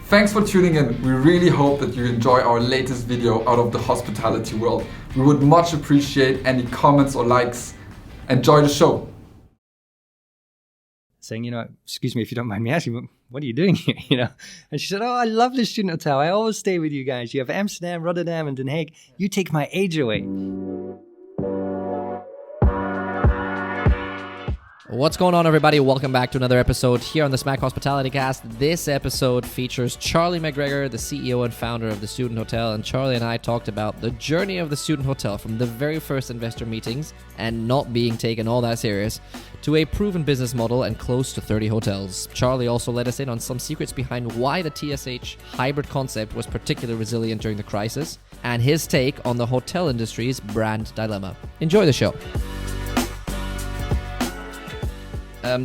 Thanks for tuning in. We really hope that you enjoy our latest video out of the hospitality world. We would much appreciate any comments or likes. Enjoy the show. Saying, excuse me if you don't mind me asking, what are you doing here? And she said, oh, I love the student hotel. I always stay with you guys. You have Amsterdam, Rotterdam, and Den Haag. You take my age away. What's going on, everybody? Welcome back to another episode here on the Smack Hospitality Cast. This episode features Charlie MacGregor, the CEO and founder of the Student Hotel, and Charlie and I talked about the journey of the Student Hotel from the very first investor meetings and not being taken all that serious to a proven business model and close to 30 hotels. Charlie also let us in on some secrets behind why the TSH hybrid concept was particularly resilient during the crisis and his take on the hotel industry's brand dilemma. Enjoy the show.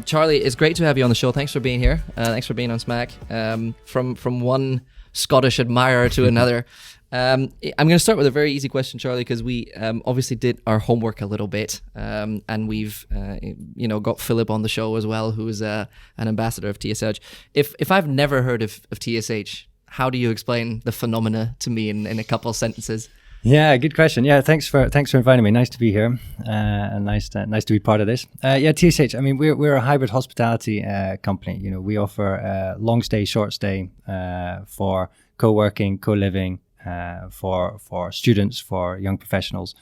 Charlie, it's great to have you on the show. Thanks for being here. Thanks for being on Smack. From one Scottish admirer to another. I'm going to start with a very easy question, Charlie, because we obviously did our homework a little bit, and we've got Philip on the show as well, who is an ambassador of TSH. If I've never heard of TSH, how do you explain the phenomena to me in a couple of sentences? Yeah, good question. Yeah, thanks for inviting me. Nice to be here, and nice to be part of this. TSH. I mean, we're a hybrid hospitality company. We offer long stay, short stay for co-working, co-living, for students, for young professionals,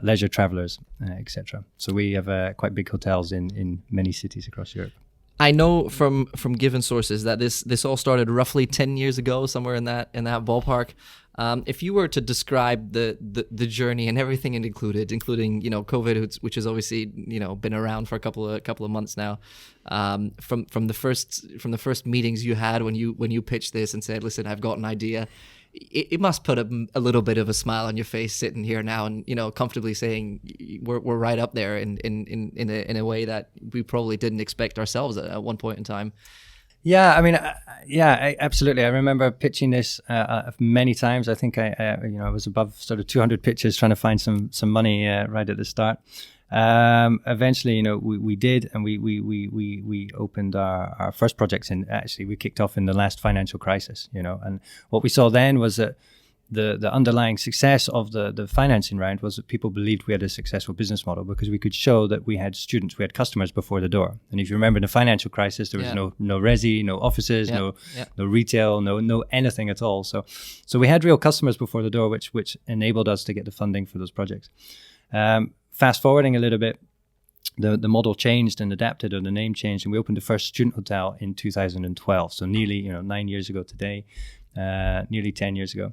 leisure travelers, etc. So we have quite big hotels in many cities across Europe. I know from given sources that this all started roughly 10 years ago, somewhere in that ballpark. If you were to describe the journey and everything it included, including COVID, which has obviously been around for a couple of months now, from the first meetings you had when you pitched this and said, listen, I've got an idea. It must put a little bit of a smile on your face sitting here now and comfortably saying we're right up there in a way that we probably didn't expect ourselves at one point in time. Yeah, I mean, absolutely. I remember pitching this many times. I think I was above sort of 200 pitches trying to find some money right at the start. Eventually, we did, and we opened our first projects, and actually we kicked off in the last financial crisis. And what we saw then was that the underlying success of the financing round was that people believed we had a successful business model because we could show that we had students, we had customers before the door. And if you remember in the financial crisis, there was no resi, no offices, no retail, no anything at all. So we had real customers before the door, which enabled us to get the funding for those projects. Fast forwarding a little bit, the model changed and adapted, or the name changed, and we opened the first student hotel in 2012. So nearly 9 years ago today, nearly 10 years ago.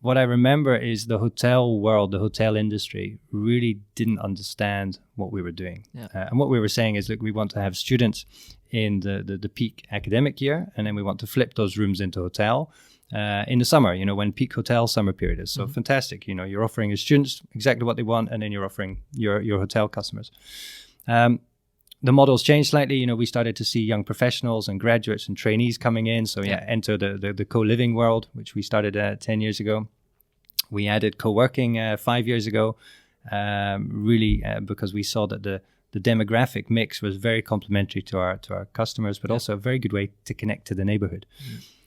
What I remember is the hotel world, the hotel industry really didn't understand what we were doing. And what we were saying is, look, we want to have students in the peak academic year, and then we want to flip those rooms into hotel in the summer, when peak hotel summer period is. So fantastic, you're offering your students exactly what they want, and then you're offering your hotel customers. The models changed slightly. We started to see young professionals and graduates and trainees coming in. So enter the co-living world, which we started 10 years ago. We added co-working 5 years ago, really because we saw that the demographic mix was very complementary to our customers, but also a very good way to connect to the neighborhood.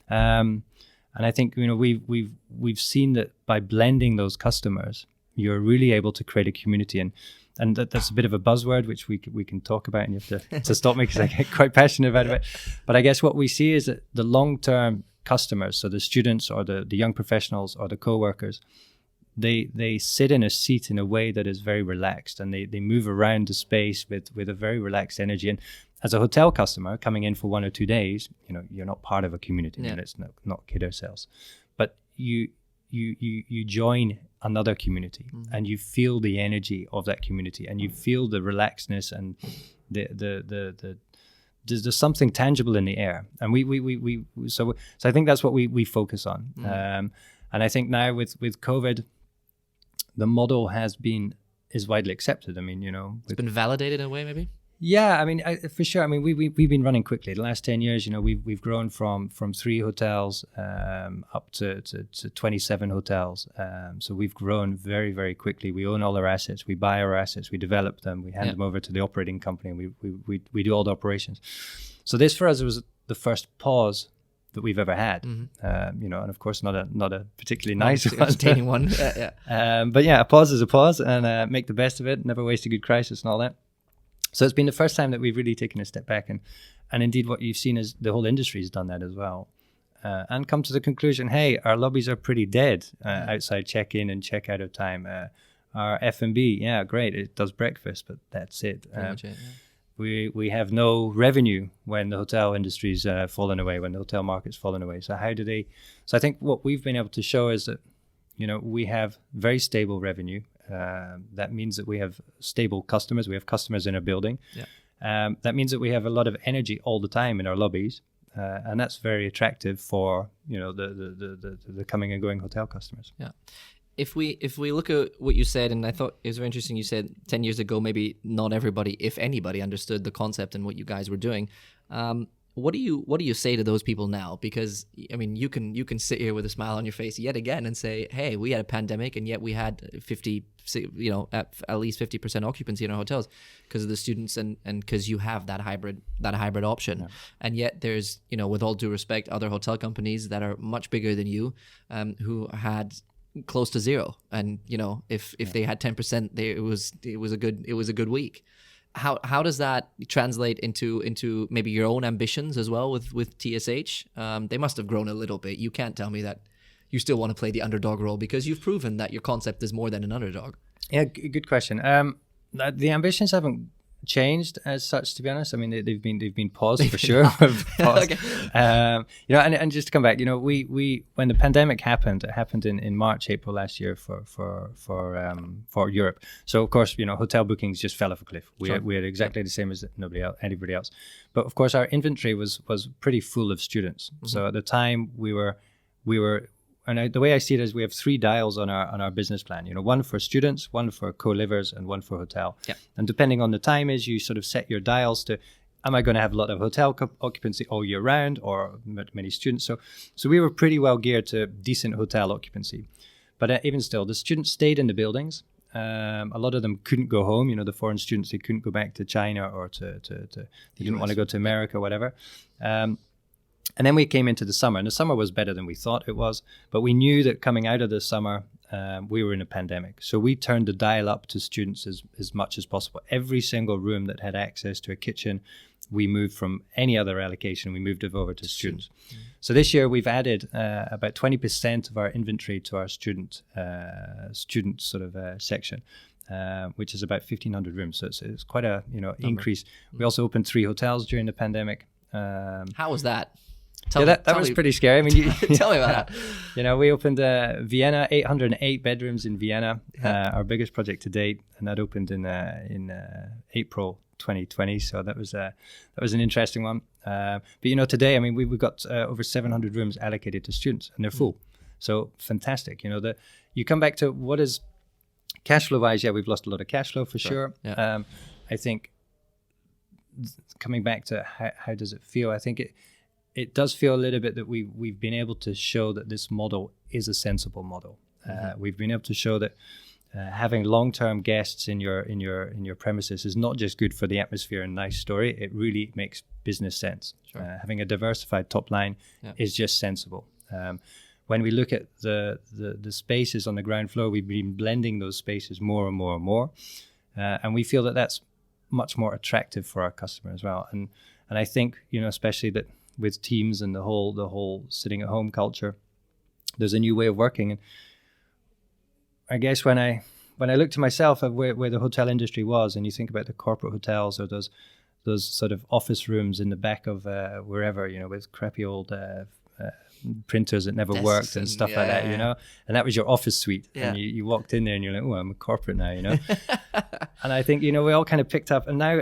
And I think we've seen that by blending those customers, you're really able to create a community. And that's a bit of a buzzword, which we can talk about, and you have to stop me because I get quite passionate about it. But I guess what we see is that the long-term customers, so the students or the young professionals or the co-workers, they sit in a seat in a way that is very relaxed, and they move around the space with a very relaxed energy. And as a hotel customer coming in for 1 or 2 days, you're not part of a community, and it's not kid ourselves. But you join another community, and you feel the energy of that community, and you feel the relaxedness, and there's something tangible in the air, and so I think that's what we focus on. And I think now with COVID, the model is widely accepted. I mean, it's been validated in a way, maybe. Yeah, I mean, for sure. I mean, we've been running quickly. The last 10 years, we've grown from 3 hotels up to 27 hotels. So we've grown very, very quickly. We own all our assets. We buy our assets. We develop them. We hand them over to the operating company. And we do all the operations. So this for us was the first pause that we've ever had. You know, and of course not a particularly nice one. Entertaining one. Yeah. But yeah, a pause is a pause, and make the best of it. Never waste a good crisis and all that. So it's been the first time that we've really taken a step back, and indeed what you've seen is the whole industry has done that as well, and come to the conclusion, hey, our lobbies are pretty dead outside check-in and check-out of time. Our F&B, yeah, great, it does breakfast, but that's it. We have no revenue when the hotel industry's fallen away, when the hotel market's fallen away. So how do they? So I think what we've been able to show is that, you know, we have very stable revenue. That means that we have stable customers. We have customers in our building. Yeah. That means that we have a lot of energy all the time in our lobbies, and that's very attractive for, you know, the coming and going hotel customers. Yeah. If we look at what you said, and I thought it was very interesting, you said 10 years ago, maybe not everybody, if anybody, understood the concept and what you guys were doing. What do you say to those people now? Because I mean, you can sit here with a smile on your face yet again and say, hey, we had a pandemic and yet we had 50, you know, at least 50% occupancy in our hotels because of the students and because you have that hybrid option. Yeah. And yet there's, you know, with all due respect, other hotel companies that are much bigger than you, who had close to zero, and you know, if they had 10%, it was a good week. How does that translate into maybe your own ambitions as well with TSH? They must have grown a little bit. You can't tell me that you still want to play the underdog role, because you've proven that your concept is more than an underdog. Yeah, good question. The ambitions haven't changed as such, to be honest. I mean, they've been paused for sure. Paused. Okay. You know, and just to come back, you know, we when the pandemic happened, it happened in March, April last year for Europe. So of course, you know, hotel bookings just fell off a cliff. We had exactly the same as anybody else. But of course, our inventory was pretty full of students. Mm-hmm. So at the time we were. And the way I see it is we have 3 dials on our business plan. You know, one for students, one for co-livers, and one for hotel. Yeah. And depending on the time is, you sort of set your dials to, am I going to have a lot of hotel occupancy all year round, or many students? So we were pretty well geared to decent hotel occupancy. But even still, the students stayed in the buildings. A lot of them couldn't go home. You know, the foreign students, they couldn't go back to China or they didn't want to go to America, whatever. And then we came into the summer, and the summer was better than we thought it was. But we knew that coming out of the summer, we were in a pandemic. So we turned the dial up to students as much as possible. Every single room that had access to a kitchen, we moved from any other allocation, we moved it over to students. Mm-hmm. So this year we've added about 20% of our inventory to our student sort of section. Which is about 1,500 rooms. So it's quite a increase. Mm-hmm. We also opened 3 hotels during the pandemic. How was that? That was pretty scary. I mean, tell me about that. You know, we opened Vienna, 808 bedrooms in Vienna, our biggest project to date, and that opened in April 2020. So that was an interesting one. But you know, today, I mean, we've got over 700 rooms allocated to students, and they're full. So fantastic. You know, you come back to what is cash flow wise. Yeah, we've lost a lot of cash flow for sure. Yeah. I think coming back to how does it feel? I think it does feel a little bit that we've been able to show that this model is a sensible model. Mm-hmm. We've been able to show that having long-term guests in your premises is not just good for the atmosphere and nice story. It really makes business sense. Sure. Having a diversified top line is just sensible. When we look at the spaces on the ground floor, we've been blending those spaces more and more and more, and we feel that that's much more attractive for our customer as well. And I think, you know, especially that with Teams and the whole sitting at home culture, there's a new way of working. And I guess when I look to myself at where the hotel industry was, and you think about the corporate hotels or those sort of office rooms in the back of wherever, you know, with crappy old printers that never worked and stuff like that, you know, and that was your office suite. And you walked in there and you're like, oh, I'm a corporate now, you know. And I think, you know, we all kind of picked up, and now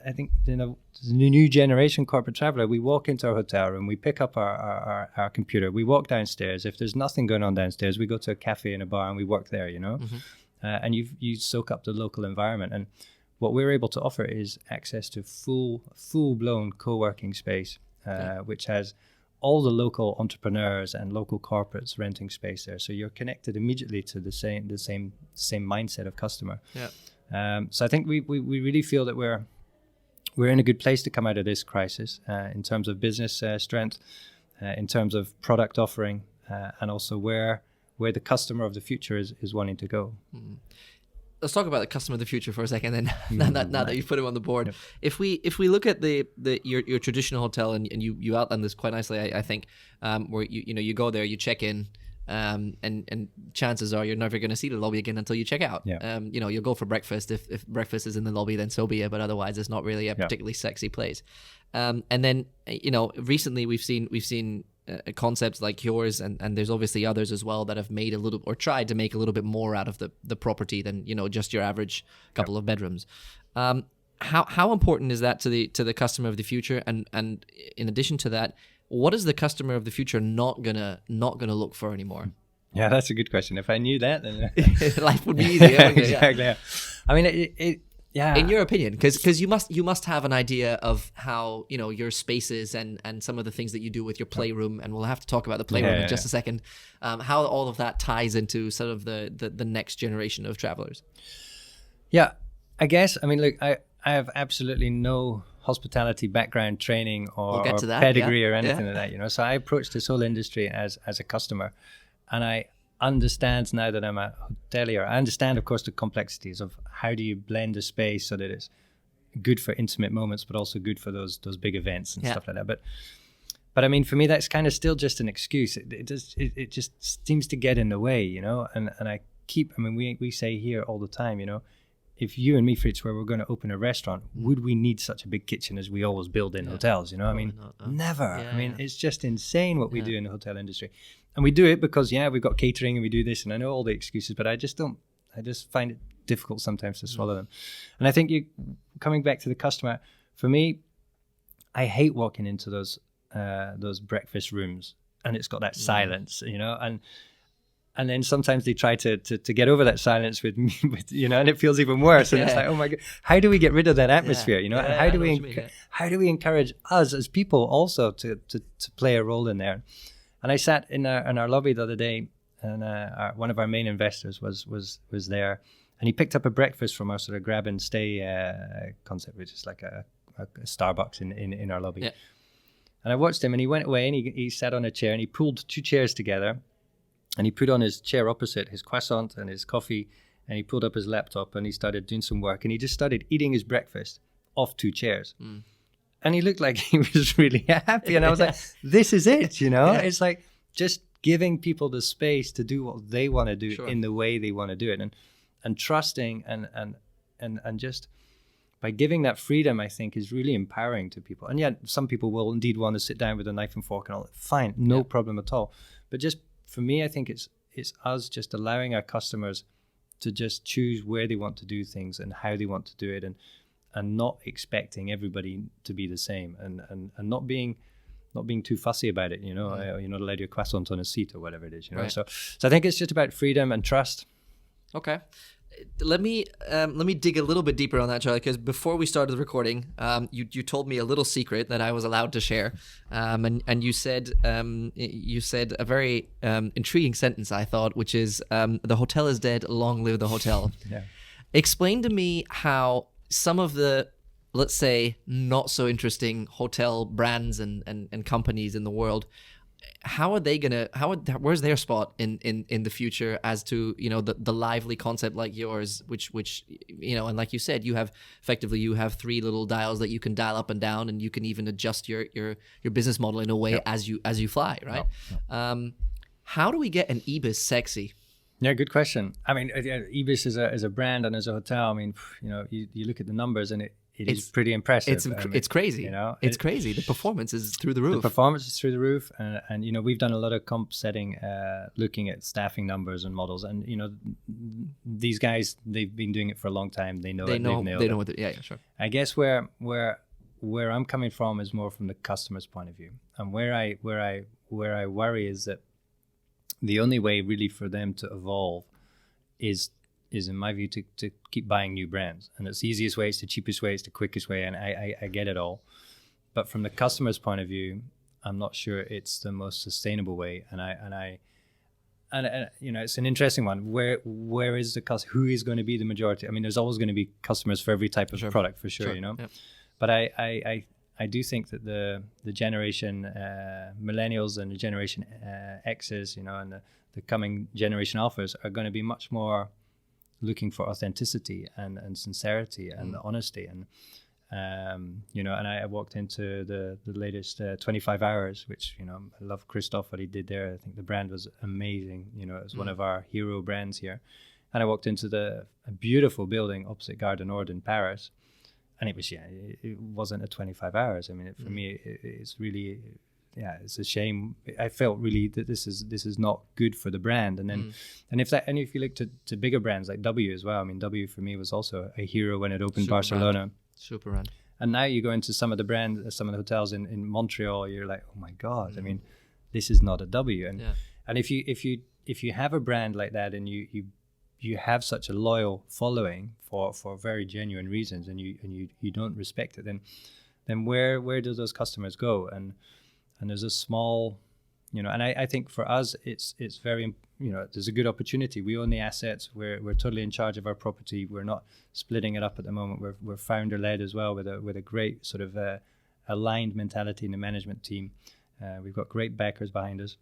I think, you know, the new generation corporate traveler, we walk into our hotel room, we pick up our computer, we walk downstairs. If there's nothing going on downstairs, we go to a cafe and a bar and we work there, you know. Mm-hmm. And you soak up the local environment. And what we're able to offer is access to full-blown co-working space, which has all the local entrepreneurs and local corporates renting space there. So you're connected immediately to the same mindset of customer. Yeah. So I think we really feel that we're in a good place to come out of this crisis in terms of business strength. in terms of product offering, and also where the customer of the future is wanting to go. Let's talk about the customer of the future for a second. Then now that you've put him on the board, Yep. if we look at your traditional hotel, and you outlined this quite nicely, I think, where you go there, you check in. And chances are you're never going to see the lobby again until you check out. Yeah. You'll go for breakfast. If breakfast is in the lobby, then so be it. But otherwise, it's not really a particularly sexy place. And then recently we've seen concepts like yours, and there's obviously others as well that have made a little, or tried to make a little bit more out of the property than just your average couple of bedrooms. How important is that to the customer of the future? And in addition to that, what is the customer of the future not gonna look for anymore? Yeah, that's a good question. If I knew that, then life would be easier. Exactly. Yeah. I mean, yeah. In your opinion, because you must have an idea of how your spaces and some of the things that you do with your playroom, and we'll have to talk about the playroom in just a second. How all of that ties into sort of the next generation of travelers. Yeah, I guess. I mean, look, I have absolutely no hospitality background, training, or pedigree or anything like that. So I approached this whole industry as a customer, and I understand now that I'm a hotelier. I understand, of course, the complexities of how do you blend a space so that it's good for intimate moments, but also good for those big events and stuff like that. But I mean, for me, that's kind of still just an excuse. It just seems to get in the way, And I we say here all the time, if you and me, Fritz, were going to open a restaurant, would we need such a big kitchen as we always build in hotels? I mean, never. Yeah, I mean, it's just insane what we do in the hotel industry. And we do it because, we've got catering and we do this, and I know all the excuses, but I just find it difficult sometimes to swallow them. And I think coming back to the customer, for me, I hate walking into those breakfast rooms and it's got that silence, and then sometimes they try to get over that silence with me, and it feels even worse. And it's like, oh my God, how do we get rid of that atmosphere? And how do we encourage us as people also to play a role in there? And I sat in our lobby the other day, and one of our main investors was there, and he picked up a breakfast from our sort of grab and stay concept, which is like a Starbucks in our lobby. Yeah. And I watched him, and he went away, and he sat on a chair, and he pulled two chairs together. And he put on his chair opposite his croissant and his coffee, and he pulled up his laptop and he started doing some work, and he just started eating his breakfast off two chairs. And he looked like he was really happy. And I was like, this is it, It's like just giving people the space to do what they want to do in the way they want to do it, and trusting and just by giving that freedom, I think, is really empowering to people. And yet some people will indeed want to sit down with a knife and fork and all. Fine, no problem at all. But just for me, I think it's us just allowing our customers to just choose where they want to do things and how they want to do it, and not expecting everybody to be the same, and not being too fussy about it. You're not allowed your croissant on a seat or whatever it is. Right. So I think it's just about freedom and trust. Okay. Let me dig a little bit deeper on that, Charlie, because before we started the recording, you told me a little secret that I was allowed to share, and you said a very intriguing sentence, I thought, which is the hotel is dead, long live the hotel. Yeah. Explain to me how some of the, let's say, not so interesting hotel brands and companies in the world, where's their spot in the future as to the lively concept like yours, which and like you said, you have three little dials that you can dial up and down, and you can even adjust your business model in a way as you fly, right? How do we get an Ibis sexy? Yeah, good question. I mean, Ibis is a brand and as a hotel, I mean, you look at the numbers and it's pretty impressive. It's crazy. It's crazy. The performance is through the roof. The performance is through the roof, and we've done a lot of comp setting, looking at staffing numbers and models, and these guys, they've been doing it for a long time. They know what. Sure. I guess where I'm coming from is more from the customer's point of view, and where I worry is that the only way really for them to evolve is in my view to keep buying new brands, and it's the easiest way, it's the cheapest way, it's the quickest way, and I get it all, but from the customer's point of view, I'm not sure it's the most sustainable way, and it's an interesting one. Where is the customer? Who is going to be the majority? I mean, there's always going to be customers for every type of product, for sure. But I do think that the generation millennials and the generation X's, and the coming generation alphas are going to be much more looking for authenticity and sincerity and honesty. And and I walked into the latest 25 hours, which, I love Christoph, what he did there. I think the brand was amazing. It was one of our hero brands here. And I walked into a beautiful building opposite Gare du Nord in Paris. And it was, it wasn't a 25 hours. I mean, for me, it's really, it's a shame. I felt really that this is not good for the brand. And then, and if you look to bigger brands like W as well, I mean, W for me was also a hero when it opened Barcelona. Super brand. And now you go into some of the brands, some of the hotels in Montreal, you're like, oh my God, I mean, this is not a W. And if you have a brand like that and you have such a loyal following for very genuine reasons, and you don't respect it, then where do those customers go? And there's a small, and I think for us it's very, there's a good opportunity. We own the assets. We're totally in charge of our property. We're not splitting it up at the moment. We're founder led as well, with a great sort of aligned mentality in the management team. We've got great backers behind us,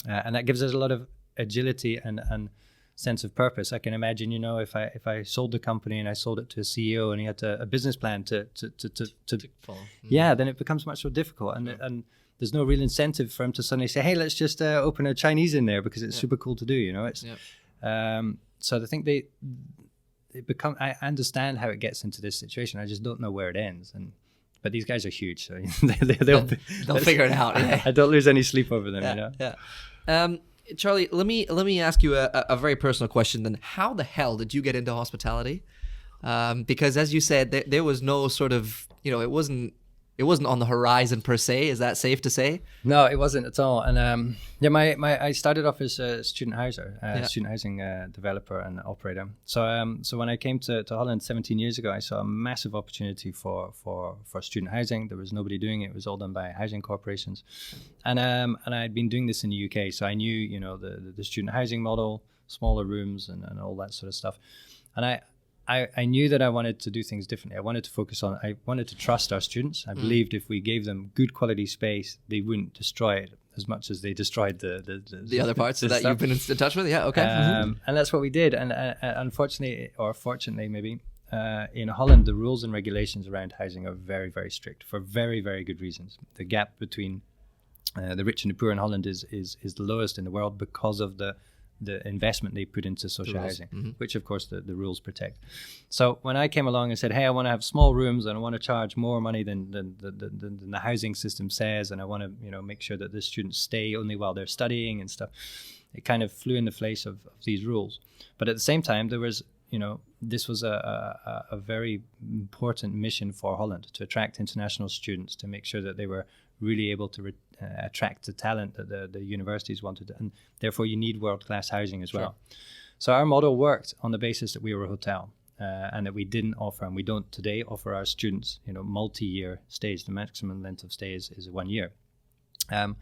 and that gives us a lot of agility and sense of purpose. I can imagine, if I sold the company and I sold it to a CEO and he had a business plan to follow. Then it becomes much more difficult, and there's no real incentive for him to suddenly say, hey, let's just open a Chinese in there because it's super cool to do. So I think I understand how it gets into this situation. I just don't know where it ends. But these guys are huge, so they'll figure it out. I don't lose any sleep over them. Charlie, let me ask you a very personal question then. How the hell did you get into hospitality? Because as you said, there was no sort of, it wasn't on the horizon per se. Is that safe to say? No, it wasn't at all. And I started off as a student housing developer and operator. So when I came to Holland 17 years ago, I saw a massive opportunity for student housing. There was nobody doing it. It was all done by housing corporations. And I'd been doing this in the UK, so I knew the student housing model, smaller rooms and all that sort of stuff. And I knew that I wanted to do things differently. I wanted to trust our students. I believed if we gave them good quality space, they wouldn't destroy it as much as they destroyed the other parts that you've been in touch with. Yeah, okay. And that's what we did. And unfortunately, or fortunately maybe, in Holland, the rules and regulations around housing are very, very strict for very, very good reasons. The gap between the rich and the poor in Holland is the lowest in the world because of the investment they put into social housing, which of course the rules protect. So when I came along and said, hey, I want to have small rooms and I want to charge more money than the housing system says, and I want to make sure that the students stay only while they're studying and stuff, it kind of flew in the face of these rules. But at the same time, there was this was a very important mission for Holland, to attract international students, to make sure that they were really able to attract the talent that the universities wanted, and therefore you need world-class housing as well. So our model worked on the basis that we were a hotel, and that we didn't offer, and we don't today offer our students multi-year stays. The maximum length of stay is 1 year. And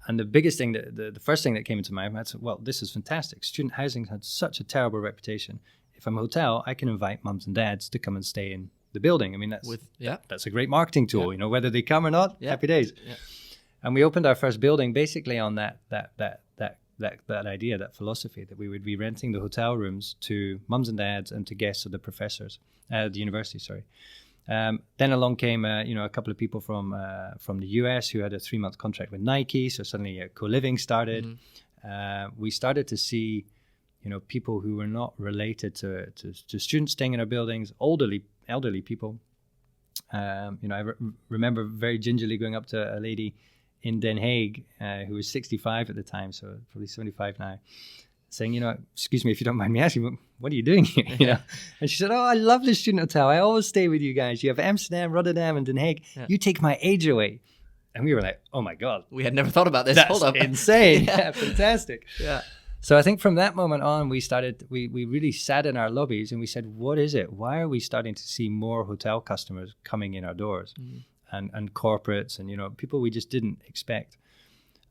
the biggest thing, the first thing that came into my mind, I said, well, this is fantastic. Student housing had such a terrible reputation. If I'm a hotel, I can invite mums and dads to come and stay in the building. I mean, that's a great marketing tool. Whether they come or not, happy days. Yeah. And we opened our first building basically on that idea, that philosophy, that we would be renting the hotel rooms to mums and dads and to guests of the professors at the university. Then along came a couple of people from the US who had a 3-month contract with Nike. So suddenly co-living started. We started to see people who were not related to students staying in our buildings, elderly people. I remember very gingerly going up to a lady in Den Haag who was 65 at the time, so probably 75 now, saying, excuse me if you don't mind me asking, what are you doing here? And she said, oh, I love the student hotel. I always stay with you guys. You have Amsterdam, Rotterdam, and Den Haag. Yeah. You take my age away. And we were like, oh my God. We had never thought about this. That's Hold up. Insane. Yeah, fantastic. Yeah. So I think from that moment on, we really sat in our lobbies and we said, what is it? Why are we starting to see more hotel customers coming in our doors and corporates and, people we just didn't expect?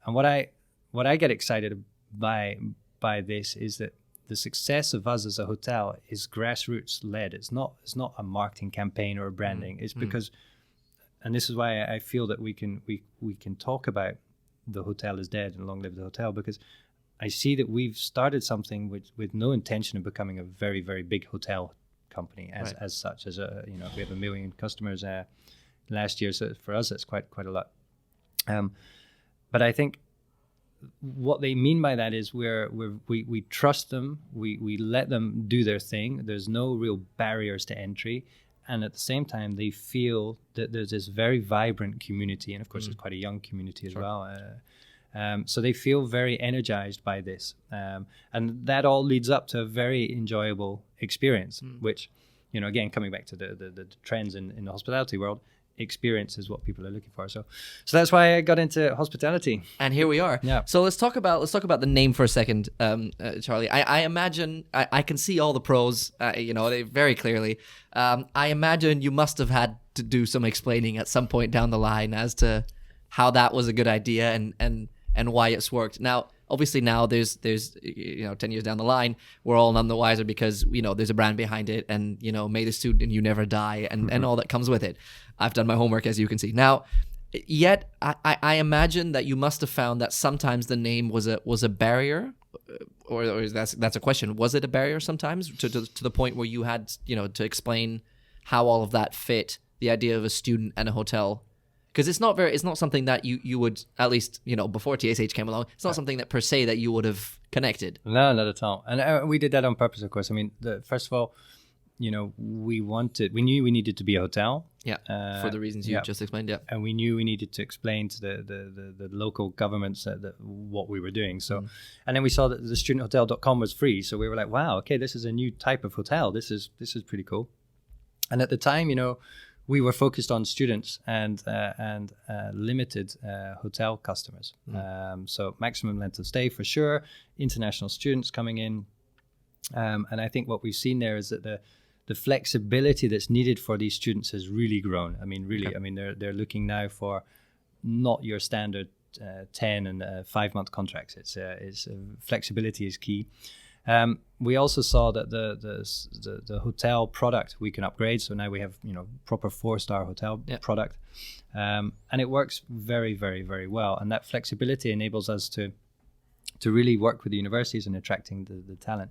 And what I get excited by this is that the success of us as a hotel is grassroots led. It's not a marketing campaign or a branding. It's because and this is why I feel that we can talk about the hotel is dead and long live the hotel, because I see that we've started something with no intention of becoming a very, very big hotel company as such. As a, you know, we have 1 million customers last year, so for us that's quite a lot. But I think what they mean by that is we trust them, we let them do their thing. There's no real barriers to entry, and at the same time they feel that there's this very vibrant community, and of course it's quite a young community as well. So they feel very energized by this, and that all leads up to a very enjoyable experience, which, you know, again, coming back to the trends in the hospitality world, experience is what people are looking for. So that's why I got into hospitality. And here we are. Yeah. So let's talk about the name for a second, Charlie. I imagine I can see all the pros, you know, they very clearly. I imagine you must have had to do some explaining at some point down the line as to how that was a good idea and why it's worked. Now, obviously now there's you know, 10 years down the line, we're all none the wiser because, you know, there's a brand behind it, and, you know, may the student you never die, and all that comes with it. I've done my homework, as you can see. Now, yet I imagine that you must have found that sometimes the name was a barrier, or that's a question. Was it a barrier sometimes to the point where you had, you know, to explain how all of that fit the idea of a student and a hotel? Because it's not something that you would, at least, you know, before TSH came along, it's not something that per se that you would have connected. No, not at all. And we did that on purpose, of course. I mean, first of all, you know, we knew we needed to be a hotel. Yeah, for the reasons you just explained. Yeah, and we knew we needed to explain to the local governments what we were doing. So, and then we saw that the studenthotel.com was free. So we were like, wow, okay, this is a new type of hotel. This is pretty cool. And at the time, you know, we were focused on students and limited hotel customers. So maximum length of stay for sure, international students coming in. And I think what we've seen there is that the flexibility that's needed for these students has really grown. I mean, really, okay. I mean, they're looking now for not your standard 10 and 5-month contracts. It's flexibility is key. We also saw that the hotel product we can upgrade. So now we have, you know, proper 4-star hotel product, and it works very, very, very well. And that flexibility enables us to really work with the universities and attracting the talent.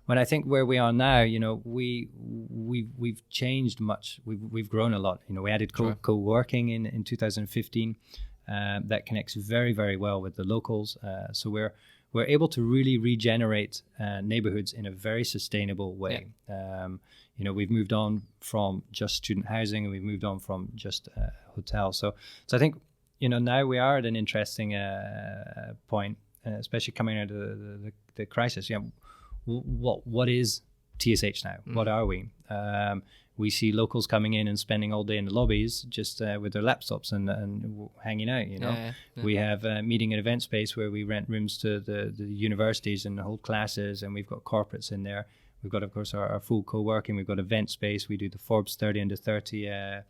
When I think where we are now, you know, we've changed much. We've grown a lot. You know, we added co-working in 2015. That connects very, very well with the locals. So we're able to really regenerate neighborhoods in a very sustainable way. You know, we've moved on from just student housing, and we've moved on from just hotels. So I think, you know, now we are at an interesting point, especially coming out of the crisis. Yeah, what is TSH now? What are we? We see locals coming in and spending all day in the lobbies just with their laptops and hanging out, you know. Yeah. We have a meeting and event space where we rent rooms to the universities and hold classes, and we've got corporates in there. We've got, of course, our full co-working. We've got event space. We do the Forbes 30 under 30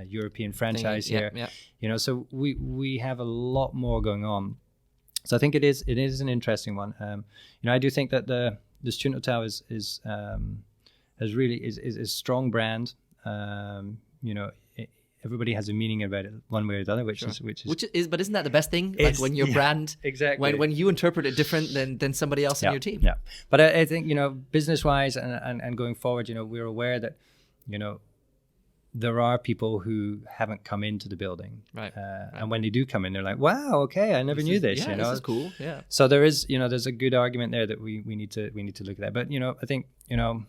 European franchise here. Yeah. You know, so we have a lot more going on. So I think it is an interesting one. You know, I do think that the student hotel is a strong brand. You know, everybody has a meaning about it one way or the other, which is. But isn't that the best thing? Like when your brand, exactly, when you interpret it different than somebody else in your team. Yeah, but I think, you know, business wise and going forward, you know, we're aware that, you know, there are people who haven't come into the building, right. And when they do come in, they're like, "Wow, okay, I never knew this." You know, this is cool. Yeah. So there's a good argument there that we need to look at that. But, you know, I think, you know,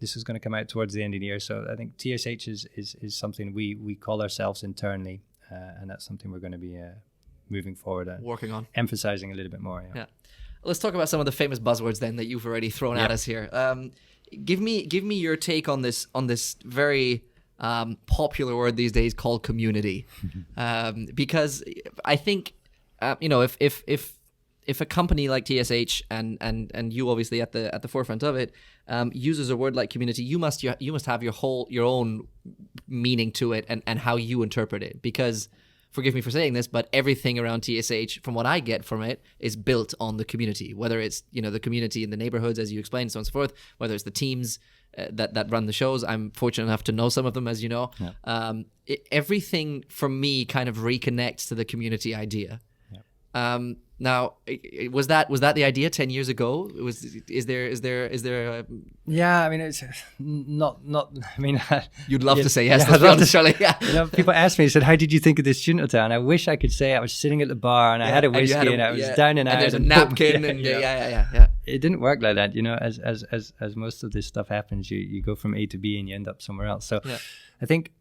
this is going to come out towards the end of the year. So I think TSH is something we call ourselves internally, and that's something we're going to be moving forward and working on, emphasizing a little bit more. Yeah. Let's talk about some of the famous buzzwords then that you've already thrown at us here. Give me your take on this very popular word these days called community, because I think you know, if a company like TSH and you obviously at the forefront of it uses a word like community, you must have your own meaning to it and how you interpret it. Because, forgive me for saying this, but everything around TSH, from what I get from it, is built on the community. Whether it's, you know, the community in the neighborhoods, as you explained, so on and so forth. Whether it's the teams that run the shows. I'm fortunate enough to know some of them, as you know. Yeah. Everything from me kind of reconnects to the community idea. Yeah. Now, was that the idea 10 years ago? Is there a... Yeah, I mean, it's not. I mean, you'd love to say yes. Yeah, Let's be honest, Charlie. Yeah. You know, people ask me, said, "How did you think of this student hotel?" And I wish I could say I was sitting at the bar and I had a whiskey and I was down and out. And there's a napkin yeah. It didn't work like that, you know. As most of this stuff happens, you go from A to B and you end up somewhere else. So, I think,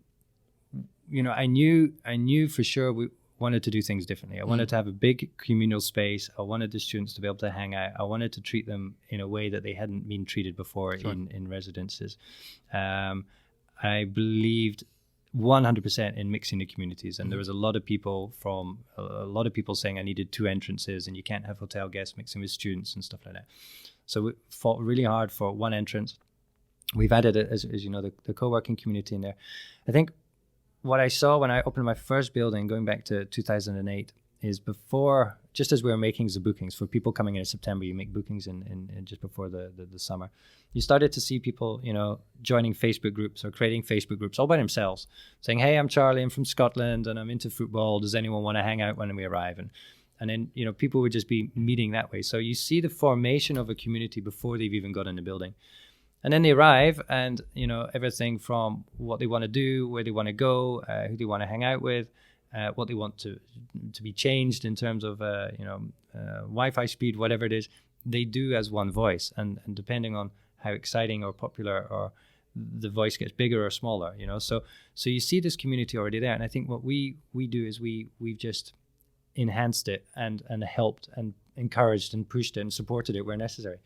you know, I knew for sure we wanted to do things differently. I wanted to have a big communal space. I wanted the students to be able to hang out. I wanted to treat them in a way that they hadn't been treated before in residences. I believed 100% in mixing the communities, and there was a lot of people saying I needed 2 entrances and you can't have hotel guests mixing with students and stuff like that. So we fought really hard for 1 entrance. We've added, as you know, the co-working community in there. I think what I saw when I opened my first building, going back to 2008, is before, just as we were making the bookings for people coming in September, you make bookings in just before the summer. You started to see people, you know, joining Facebook groups or creating Facebook groups all by themselves, saying, "Hey, I'm Charlie, I'm from Scotland, and I'm into football. Does anyone want to hang out when we arrive?" And then, you know, people would just be meeting that way. So you see the formation of a community before they've even got in the building. And then they arrive and, you know, everything from what they want to do, where they want to go, who they want to hang out with, what they want to be changed in terms of, Wi-Fi speed, whatever it is, they do as one voice. And depending on how exciting or popular or the voice gets bigger or smaller, you know. So you see this community already there. And I think what we do is we've just enhanced it and helped and encouraged and pushed it and supported it where necessary.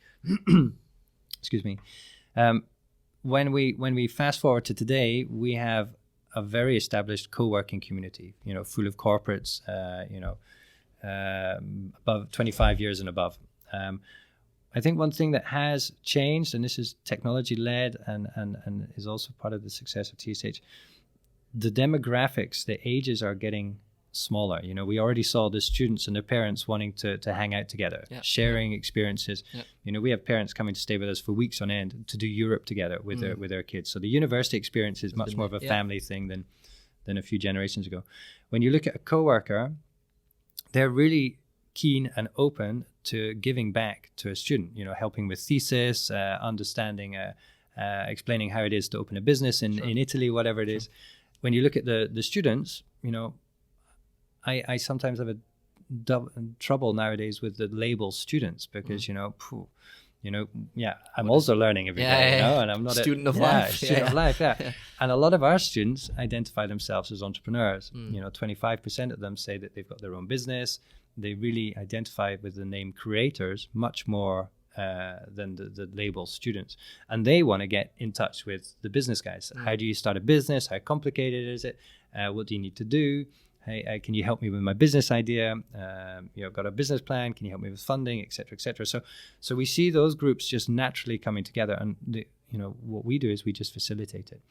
Excuse me. When we fast forward to today, we have a very established co-working community, you know, full of corporates, above 25 years and above. I think one thing that has changed, and this is technology led and is also part of the success of TSH, the demographics, the ages are getting smaller. You know, we already saw the students and their parents wanting to hang out together, sharing experiences. You know, we have parents coming to stay with us for weeks on end to do Europe together with their kids. So the university experience is much more of a family thing than a few generations ago. When you look at a coworker, they're really keen and open to giving back to a student, you know, helping with thesis, understanding, explaining how it is to open a business in Italy, whatever it is. When you look at the students, you know, I sometimes have trouble nowadays with the label students because, I'm also learning every day, you know, and I'm not student of life. Student of life, And a lot of our students identify themselves as entrepreneurs. You know, 25% of them say that they've got their own business. They really identify with the name creators much more than the label students. And they want to get in touch with the business guys. How do you start a business? How complicated is it? What do you need to do? Hey, can you help me with my business idea? Got a business plan. Can you help me with funding, et cetera, et cetera? So we see those groups just naturally coming together. And, what we do is we just facilitate it.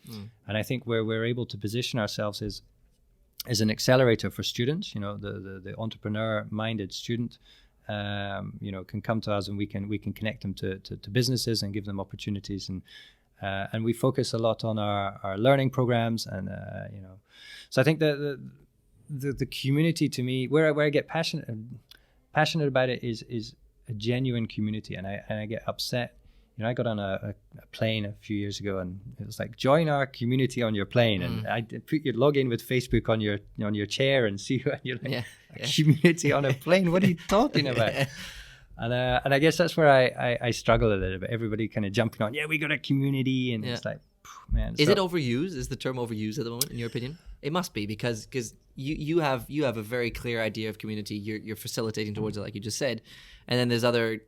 And I think where we're able to position ourselves is an accelerator for students. You know, the entrepreneur-minded student, can come to us and we can connect them to businesses and give them opportunities. And we focus a lot on our learning programs. And, so I think the community, to me, where I get passionate about it is a genuine community, and I get upset. You know, I got on a plane a few years ago, and it was like, join our community on your plane, and I put your login with Facebook on your chair and see what you're like. A community on a plane. What are you talking about? And I guess that's where I struggle a little bit. Everybody kind of jumping on, we got a community, and it's like, man. Is it overused? Is the term overused at the moment, in your opinion? It must be, because you have a very clear idea of community. You're facilitating towards it, like you just said, and then there's other,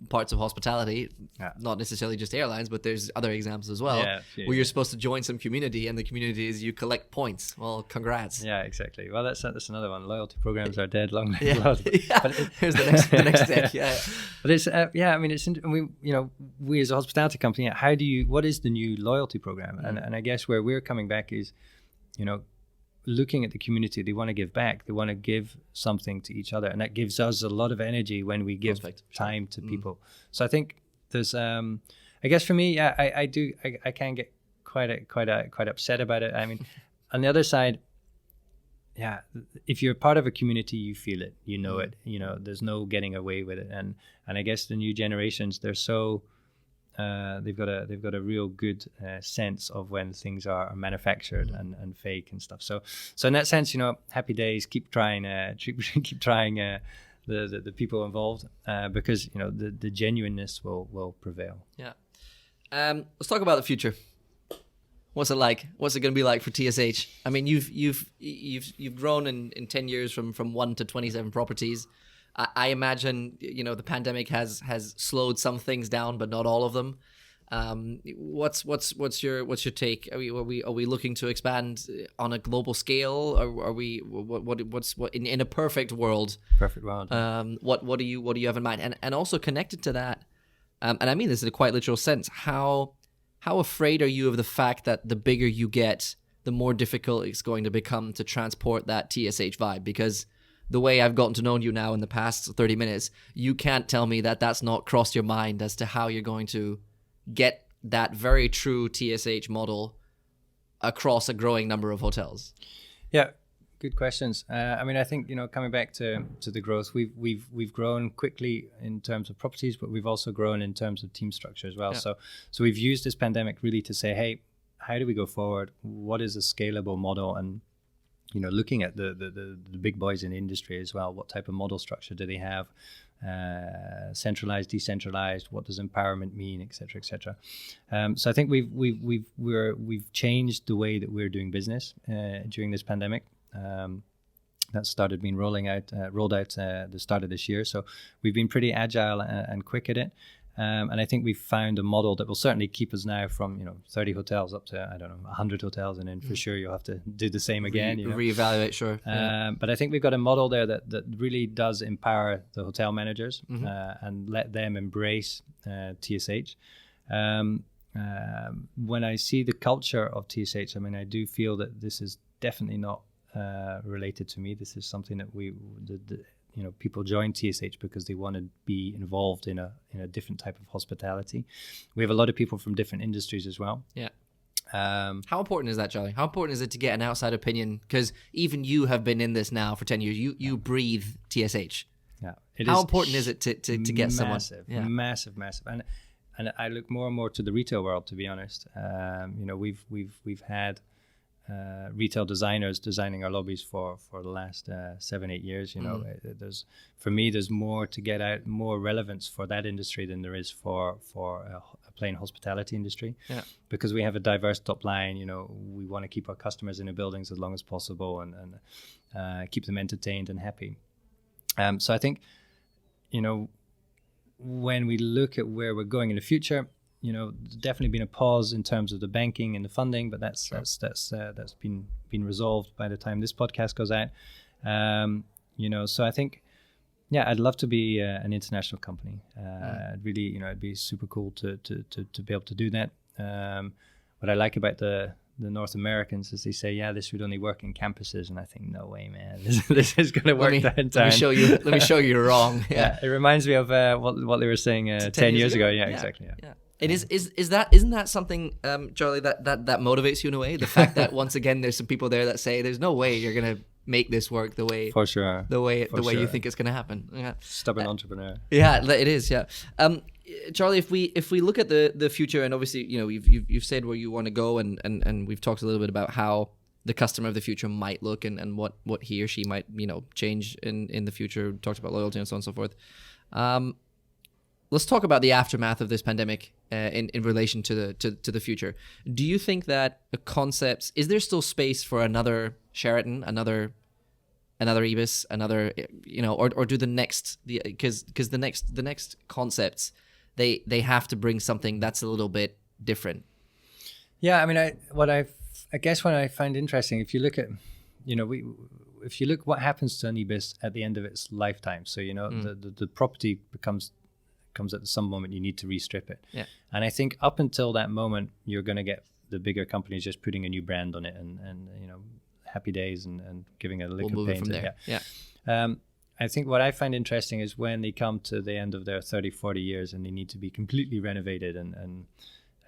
parts of hospitality, not necessarily just airlines, but there's other examples as well, where you're supposed to join some community, and the community is you collect points. Well, congrats. Yeah, exactly. Well, that's another one. Loyalty programs are dead, long live loyalty. But here's the next step. But it's we as a hospitality company, what is the new loyalty program? And I guess where we're coming back is, looking at the community, they want to give back. They want to give something to each other, and that gives us a lot of energy when we give time to people. So I think there's, I guess for me, yeah, I can get quite upset about it. I mean, on the other side, yeah, if you're part of a community, you feel it, you know it, you know, there's no getting away with it. And I guess the new generations, they're so, they've got a real good sense of when things are manufactured and fake and stuff. So in that sense, you know, happy days, keep trying the people involved, because, you know, the genuineness will prevail. Yeah. Let's talk about the future. What's it like? What's it going to be like for TSH? I mean, you've grown in 10 years from 1 to 27 properties. I imagine, you know, the pandemic has slowed some things down, but not all of them. What's your take? Are we looking to expand on a global scale, or are we what's in a perfect world? Perfect world. What do you have in mind? And also connected to that, and I mean this in a quite literal sense. How afraid are you of the fact that the bigger you get, the more difficult it's going to become to transport that TSH vibe? Because the way I've gotten to know you now in the past 30 minutes, you can't tell me that that's not crossed your mind as to how you're going to get that very true TSH model across a growing number of hotels. Yeah, good questions. I mean, I think, you know, coming back to the growth, we've grown quickly in terms of properties, but we've also grown in terms of team structure as well. Yeah. So we've used this pandemic really to say, hey, how do we go forward? What is a scalable model? And, you know, looking at the big boys in the industry as well, what type of model structure do they have? Centralized, decentralized, what does empowerment mean, et cetera, et cetera. So I think we've changed the way that we're doing business during this pandemic. That started being rolled out the start of this year. So we've been pretty agile and quick at it. And I think we've found a model that will certainly keep us now from, you know, 30 hotels up to, I don't know, 100 hotels. And then for sure you'll have to do the same again. Reevaluate, sure. But I think we've got a model there that really does empower the hotel managers and let them embrace TSH. When I see the culture of TSH, I mean, I do feel that this is definitely not related to me. This is something that you know, people join TSH because they want to be involved in a different type of hospitality. We have a lot of people from different industries as well. Yeah. How important is that, Charlie? How important is it to get an outside opinion? Because even you have been in this now for 10 years. You breathe TSH. Yeah. How important is it to get someone? Massive. And I look more and more to the retail world, to be honest. You know, we've had retail designers designing our lobbies for the last 7-8 years. You know, there's more to get out, more relevance for that industry than there is for a plain hospitality industry. Yeah. Because we have a diverse top line. You know, we want to keep our customers in the buildings as long as possible and keep them entertained and happy. So I think, you know, when we look at where we're going in the future, you know, there's definitely been a pause in terms of the banking and the funding, but that's been resolved by the time this podcast goes out. You know, so I think, yeah, I'd love to be an international company. Really, you know, it'd be super cool to be able to do that. What I like about the North Americans is they say, yeah, this would only work in campuses, and I think, no way, man, this is going to work downtown. Let me show you you're wrong. Yeah, it reminds me of what they were saying 10 years ago. Yeah, exactly. Yeah. It isn't that something, Charlie, that motivates you in a way? The fact that once again there's some people there that say there's no way you're gonna make this work the way for sure the way you think it's gonna happen. Yeah. Stubborn entrepreneur. Yeah, it is. Yeah. Charlie, if we look at the future, and obviously, you know, you've said where you want to go, and we've talked a little bit about how the customer of the future might look and what he or she might, you know, change in the future. Talked about loyalty and so on and so forth. Let's talk about the aftermath of this pandemic in relation to the future. Do you think that concepts, is there still space for another Sheraton, another Ibis, another, you know, or do the next, because the next concepts, they have to bring something that's a little bit different? Yeah, I mean, I guess what I find interesting, if you look at, you know, if you look what happens to an Ibis at the end of its lifetime, so, you know, the property comes at some moment you need to restrip it. Yeah. And I think up until that moment, you're going to get the bigger companies just putting a new brand on it and you know, happy days and giving it a lick of paint. From there. Yeah. I think what I find interesting is when they come to the end of their 30, 40 years and they need to be completely renovated, and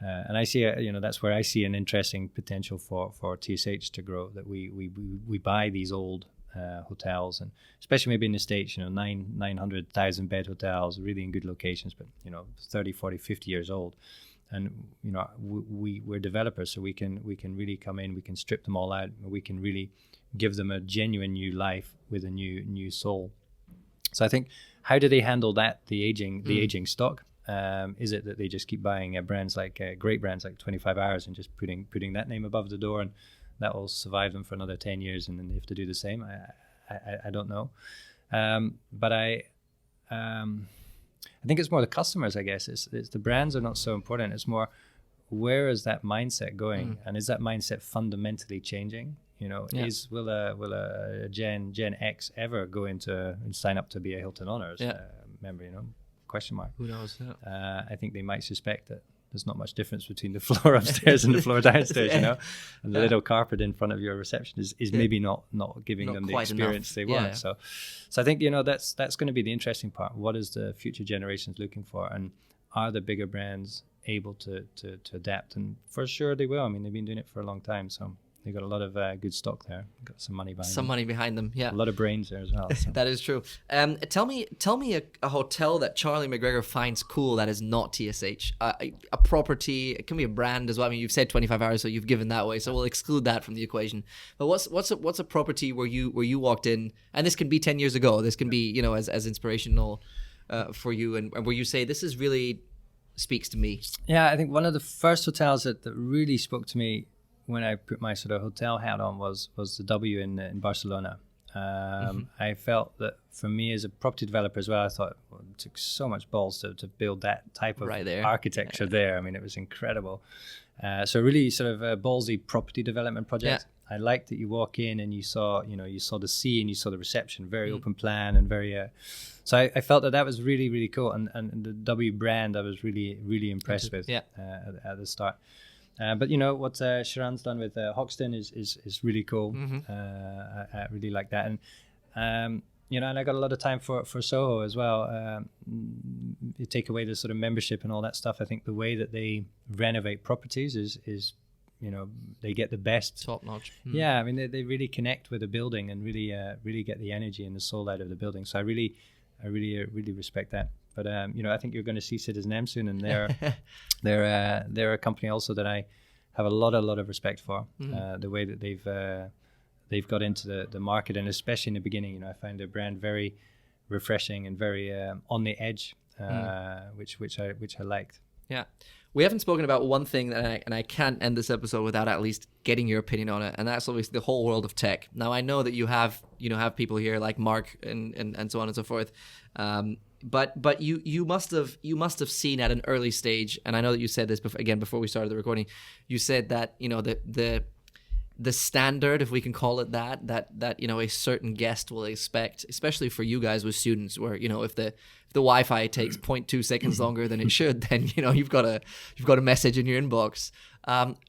I see, that's where I see an interesting potential for TSH to grow, that we buy these old hotels, and especially maybe in the States, 900,000 bed hotels, really in good locations, but 30, 40, 50 years old. And we're developers, so we can really come in, we can strip them all out, we can really give them a genuine new life with a new soul. So I think, how do they handle that, the aging stock? Is it that they just keep buying brands like great brands like 25 Hours and just putting that name above the door, and that will survive them for another 10 years, and then they have to do the same? I don't know, but I think it's more the customers. I guess it's the brands are not so important. It's more, where is that mindset going, and is that mindset fundamentally changing? Will a Gen X ever go into and sign up to be a Hilton Honors member? Question mark. Who knows? Yeah. I think they might suspect that there's not much difference between the floor upstairs and the floor downstairs, and the little carpet in front of your reception is maybe not giving them the experience they want. So I think that's going to be the interesting part. What is the future generations looking for, and are the bigger brands able to adapt? And for sure they will. I mean, they've been doing it for a long time, so they've got a lot of good stock there. Got some money behind them. Yeah. A lot of brains there as well. So. That is true. Tell me a hotel that Charlie MacGregor finds cool that is not TSH. A property, it can be a brand as well. I mean, you've said 25 Hours, so you've given that away. So we'll exclude that from the equation. But what's a property where you walked in, and this can be 10 years ago. This can be, as inspirational for you, and where you say, this is really speaks to me. Yeah, I think one of the first hotels that really spoke to me when I put my sort of hotel hat on was the W in Barcelona. I felt that for me as a property developer as well, I thought it took so much balls to build that type of architecture there. I mean, it was incredible. So really sort of a ballsy property development project. I liked that you walk in and you saw the sea and you saw the reception, very open plan and very. So I felt that was really, really cool. And the W brand I was really, really impressed with at the start. But what Sharon's done with Hoxton is really cool. I really like that, and and I got a lot of time for Soho as well. You take away the sort of membership and all that stuff. I think the way that they renovate properties is they get the best, top notch. Yeah, I mean they really connect with the building and really get the energy and the soul out of the building. So I really respect that. But I think you're going to see Citizen M soon, and they're a company also that I have a lot of respect for. The way that they've got into the market, and especially in the beginning, I find their brand very refreshing and very on the edge, which I liked. Yeah, we haven't spoken about one thing that I can't end this episode without at least getting your opinion on it, and that's obviously the whole world of tech. Now I know that you have people here like Mark and so on and so forth. But you must have seen at an early stage, and I know that you said this before we started the recording. You said that the standard, if we can call it that a certain guest will expect, especially for you guys with students, where if the Wi-Fi takes 0.2 seconds longer than it should, then you've got a message in your inbox.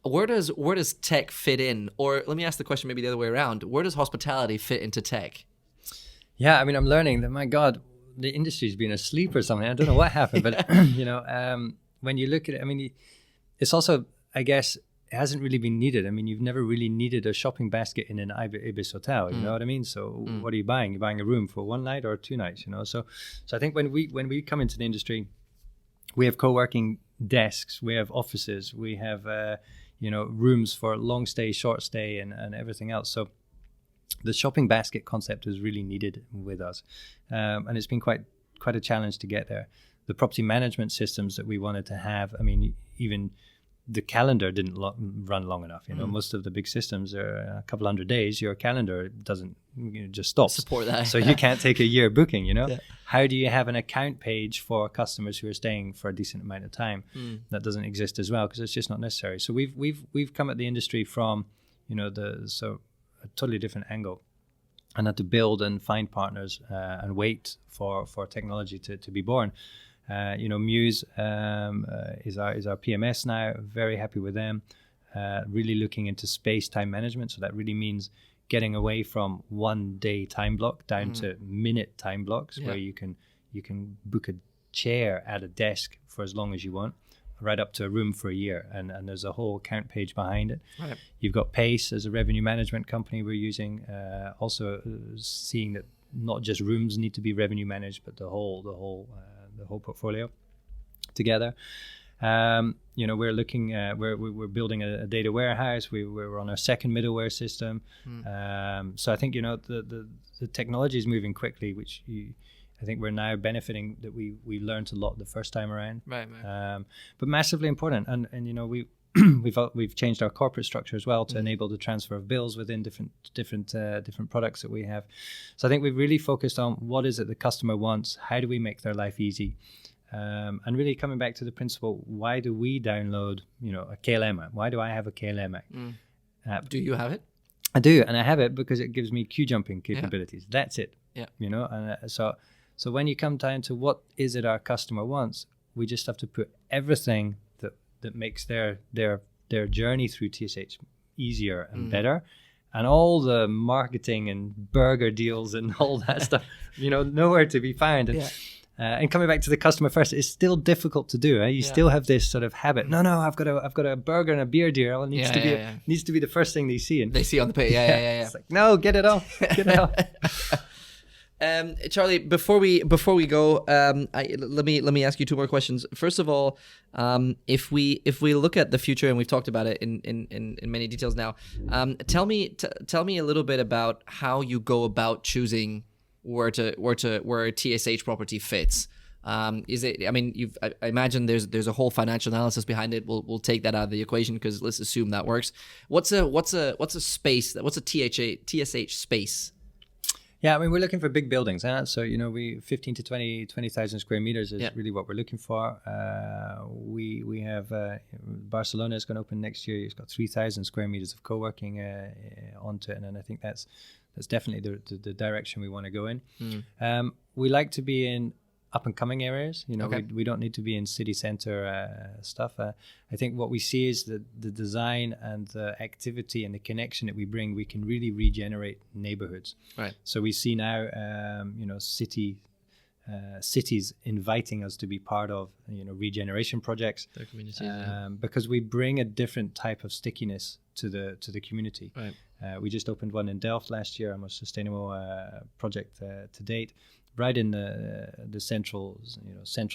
Where does tech fit in? Or let me ask the question maybe the other way around. Where does hospitality fit into tech? Yeah, I mean, I'm learning that, my God, the industry's been asleep or something. I don't know what happened, but when you look at it, I mean, it's also, I guess, it hasn't really been needed. I mean, you've never really needed a shopping basket in an Ibis hotel. You know what I mean? So what are you buying? You're buying a room for one night or 2 nights. So I think when we come into the industry, we have co-working desks, we have offices, we have rooms for long stay, short stay, and everything else. So the shopping basket concept is really needed with us, and it's been quite a challenge to get there. The property management systems that we wanted to have, I mean, even the calendar didn't run long enough. Most of the big systems are a couple hundred days. Your calendar doesn't just stops. Support that. So you can't take a year booking. Yeah. How do you have an account page for customers who are staying for a decent amount of time? That doesn't exist as well, because it's just not necessary. So we've come at the industry from a totally different angle, and had to build and find partners and wait for technology to be born. Muse is our PMS now. Very happy with them. Really looking into space time management. So that really means getting away from 1 day time block down to minute time blocks, where you can book a chair at a desk for as long as you want, right up to a room for a year, and there's a whole account page behind it. Right. You've got Pace as a revenue management company we're using, also seeing that not just rooms need to be revenue managed, but the whole portfolio together. We're looking, we're building a data warehouse. We're on our second middleware system. So I think, the technology is moving quickly, which I think we're now benefiting that we learned a lot the first time around. Right. But massively important. And we've changed our corporate structure as well to enable the transfer of bills within different products that we have. So I think we've really focused on what is it the customer wants, how do we make their life easy, and really coming back to the principle, why do we download a KLM app? Why do I have a KLM app? Do you have it? I do, and I have it because it gives me queue jumping capabilities. That's it. Yeah. And so when you come down to what is it our customer wants, we just have to put everything that makes their journey through TSH easier and better, and all the marketing and burger deals and all that stuff, nowhere to be found. And coming back to the customer first, it's still difficult to do. You still have this sort of habit. No, I've got a burger and a beer deal. It needs to be the first thing they see. And They see on the page. Yeah. It's like, no, get it off. Get it off. Charlie, before we go, let me ask you two more questions. First of all, if we look at the future, and we've talked about it in many details now, tell me a little bit about how you go about choosing where a TSH property fits. Is it? I mean, I imagine there's a whole financial analysis behind it. We'll take that out of the equation, because let's assume that works. What's a space? What's a TSH space? Yeah, I mean, we're looking for big buildings. So, we 15 to 20,000 square meters is really what we're looking for. We have Barcelona is going to open next year. It's got 3,000 square meters of co-working onto it, and I think that's definitely the direction we want to go in. We like to be in up and coming areas. We don't need to be in city center stuff. I think what we see is that the design and the activity and the connection that we bring, we can really regenerate neighborhoods. Right. So we see now, cities inviting us to be part of, regeneration projects. Their communities, because we bring a different type of stickiness to the community. Right. We just opened one in Delft last year, our most sustainable project to date, right in the central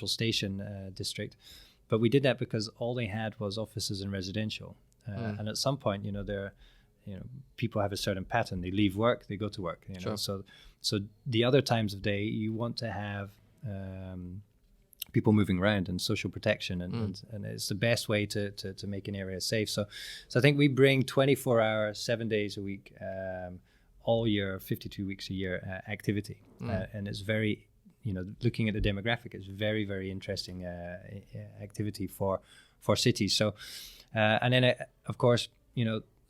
station district. But we did that because all they had was offices and residential. And at some point, people have a certain pattern. They leave work, they go to work. Sure. So the other times of day, you want to have people moving around and social protection, and it's the best way to make an area safe. So I think we bring 24-hour, 7 days a week, all year, 52 weeks a year activity, and it's very, looking at the demographic, it's very, very interesting activity for cities. So and then of course,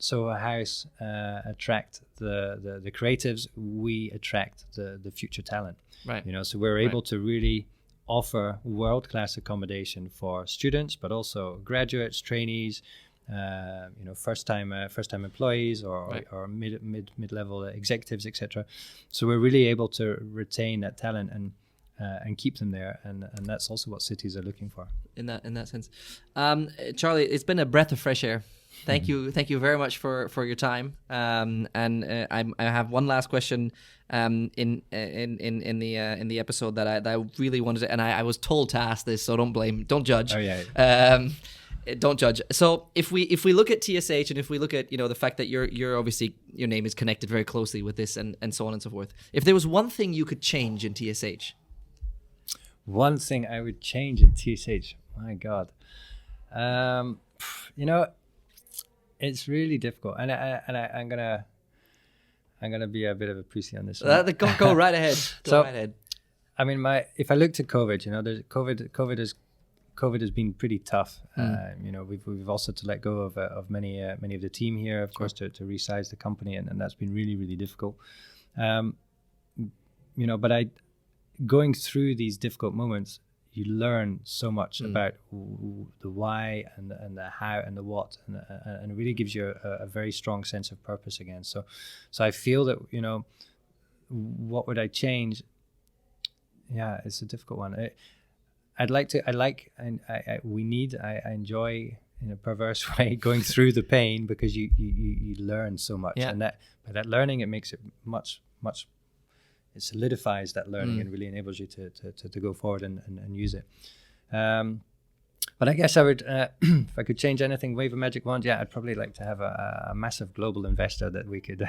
Soho House attract the creatives. We attract the future talent. Right. So we're able to really offer world-class accommodation for students, but also graduates, trainees, first-time employees, or mid-level executives, etc. So we're really able to retain that talent and keep them there, and that's also what cities are looking for. In that sense, Charlie, it's been a breath of fresh air. Thank you very much for your time. And I have one last question in the episode that I really wanted to, and I was told to ask this, so don't judge. Oh yeah. Don't judge. So if we look at TSH, and if we look at the fact that you're obviously, your name is connected very closely with this, and so on and so forth. If there was one thing you could change in TSH, one thing I would change in TSH. My God, it's really difficult, and I'm gonna be a bit of a pussy on this one. Go right ahead. Go right ahead. I mean, if I look to COVID, there's COVID has been pretty tough. We've also to let go of many of the team here, of course, to resize the company, and that's been really, really difficult. But going through these difficult moments, you learn so much about the why and the how and the what, and it really gives you a very strong sense of purpose again. So I feel that, you know, what would I change? Yeah, it's a difficult one. I enjoy, in a perverse way, going through the pain, because you learn so much, and that by that learning, it makes it much, it solidifies that learning and really enables you to go forward and use it. But I guess I would, if I could change anything, wave a magic wand, I'd probably like to have a massive global investor that we could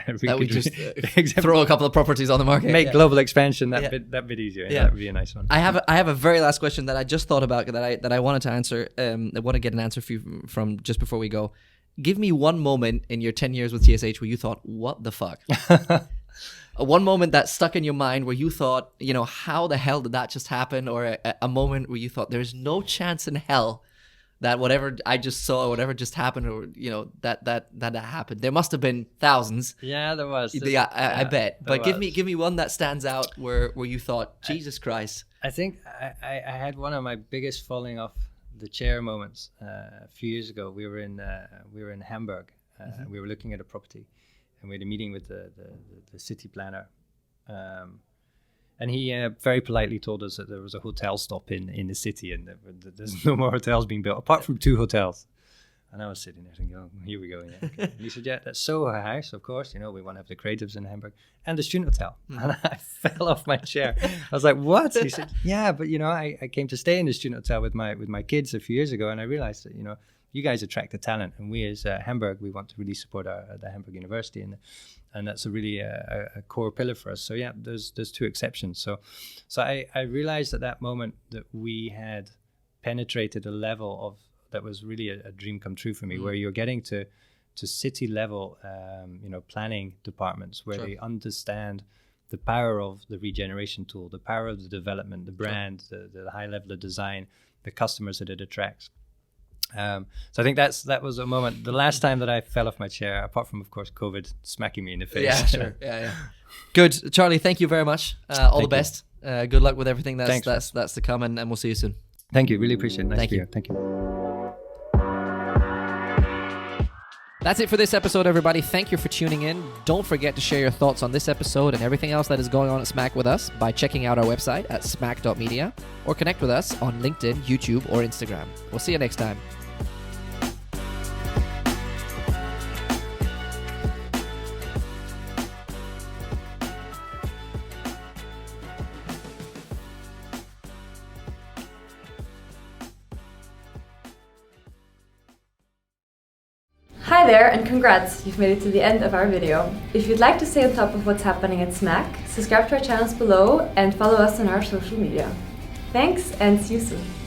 throw a couple of properties on the market, make global expansion that bit easier. That would be a nice one. I have a very last question that I just thought about that I wanted to answer. I want to get an answer for you from just before we go. Give me one moment in your 10 years with TSH where you thought, what the fuck? One moment that stuck in your mind where you thought, you know, how the hell did that just happen? Or a moment where you thought there's no chance in hell that whatever I just saw, whatever just happened, or, you know, that happened. There must have been thousands. Yeah, there was. I bet. But give me one that stands out where you thought, Jesus Christ. I think I had one of my biggest falling off the chair moments a few years ago. We were in Hamburg. We were looking at a property. And we had a meeting with the city planner, and he very politely told us that there was a hotel stop in the city, and that there's no more hotels being built apart from 2 hotels. And I was sitting there thinking, oh, here we go. Yeah, okay. And he said, yeah, that's Soho House, of course. You know, we want to have the creatives in Hamburg, and the student hotel. And I fell off my chair. I was like, what? He said, yeah, but you know, I came to stay in the student hotel with my kids a few years ago, and I realized that, you know, you guys attract the talent, and we as Hamburg, we want to really support the Hamburg University, and that's a really a core pillar for us. So yeah, there's 2 exceptions. So I realized at that moment that we had penetrated a level of that was really a dream come true for me, where you're getting to city level, you know, planning departments where they understand the power of the regeneration tool, the power of the development, the brand, the high level of design, the customers that it attracts. So I think that was a moment, the last time that I fell off my chair, apart from, of course, COVID smacking me in the face. Yeah, sure. Yeah. Good. Charlie, thank you very much. All the best. Good luck with everything that's to come, and we'll see you soon. Thank you. Really appreciate it. Nice to be here. Thank you. That's it for this episode, everybody. Thank you for tuning in. Don't forget to share your thoughts on this episode and everything else that is going on at Smack with us by checking out our website at smack.media, or connect with us on LinkedIn, YouTube, or Instagram. We'll see you next time. Hi there, and congrats, you've made it to the end of our video. If you'd like to stay on top of what's happening at Smack, subscribe to our channels below and follow us on our social media. Thanks, and see you soon.